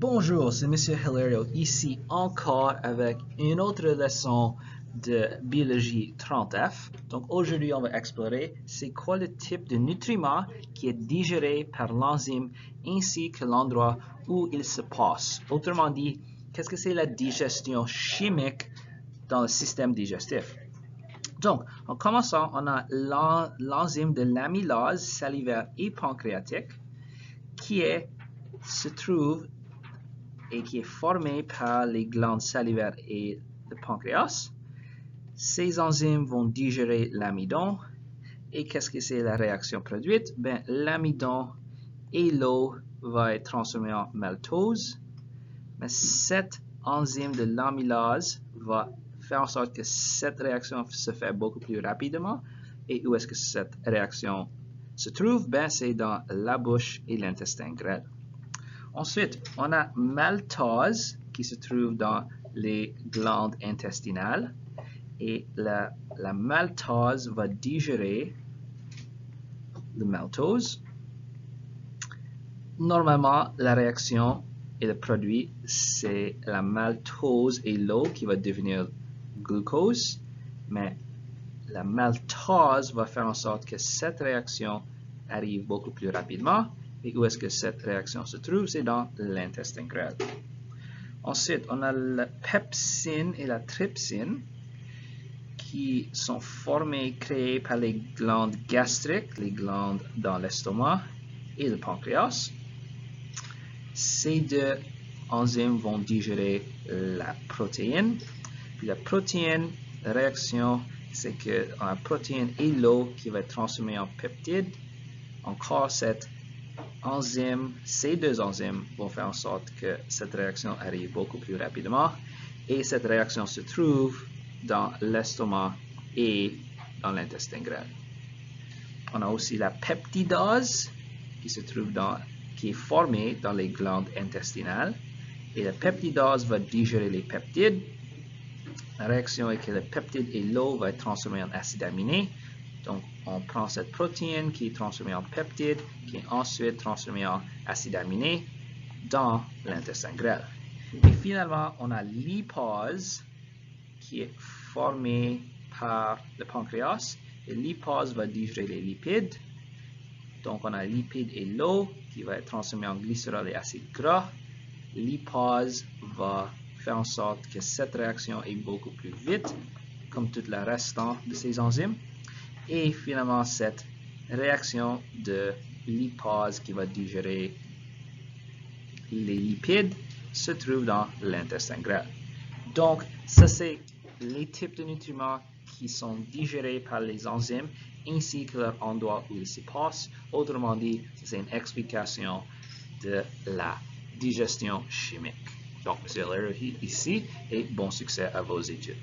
Bonjour, c'est Monsieur Hilario ici encore avec une autre leçon de biologie 30F. Donc aujourd'hui, on va explorer c'est quoi le type de nutriment qui est digéré par l'enzyme ainsi que l'endroit où il se passe. Autrement dit, qu'est-ce que c'est la digestion chimique dans le système digestif? Donc, en commençant, on a l'enzyme de l'amylase salivaire et pancréatique qui se trouve et qui est formé par les glandes salivaires et le pancréas. Ces enzymes vont digérer l'amidon. Et qu'est-ce que c'est la réaction produite? L'amidon et l'eau vont être transformés en maltose. Mais cette enzyme de l'amylase va faire en sorte que cette réaction se fait beaucoup plus rapidement. Et où est-ce que cette réaction se trouve? C'est dans la bouche et l'intestin grêle. Ensuite, on a maltose qui se trouve dans les glandes intestinales et la maltose va digérer le maltose. Normalement, la réaction et le produit, c'est la maltose et l'eau qui va devenir glucose, mais la maltose va faire en sorte que cette réaction arrive beaucoup plus rapidement. Et où est-ce que cette réaction se trouve? C'est dans l'intestin grêle. Ensuite, on a la pepsine et la trypsine qui sont formées, créées par les glandes gastriques, les glandes dans l'estomac et le pancréas. Ces deux enzymes vont digérer la protéine. Puis la protéine, la réaction, c'est qu'on a la protéine et l'eau qui va être transformée en peptide. Encore cette enzyme, ces deux enzymes vont faire en sorte que cette réaction arrive beaucoup plus rapidement et cette réaction se trouve dans l'estomac et dans l'intestin grêle. On a aussi la peptidase qui est formée dans les glandes intestinales et la peptidase va digérer les peptides. La réaction est que le peptide et l'eau vont être transformés en acides aminés. Donc, on prend cette protéine qui est transformée en peptide, qui est ensuite transformée en acide aminé dans l'intestin grêle. Et finalement, on a lipase qui est formée par le pancréas. Et lipase va digérer les lipides. Donc, on a lipides et l'eau qui va être transformée en glycérol et acide gras. Lipase va faire en sorte que cette réaction est beaucoup plus vite, comme tout le restant de ces enzymes. Et finalement, cette réaction de lipase qui va digérer les lipides se trouve dans l'intestin grêle. Donc, ça c'est les types de nutriments qui sont digérés par les enzymes ainsi que leur endroit où ils se passent. Autrement dit, c'est une explication de la digestion chimique. Donc, M. Hilario ici et bon succès à vos études.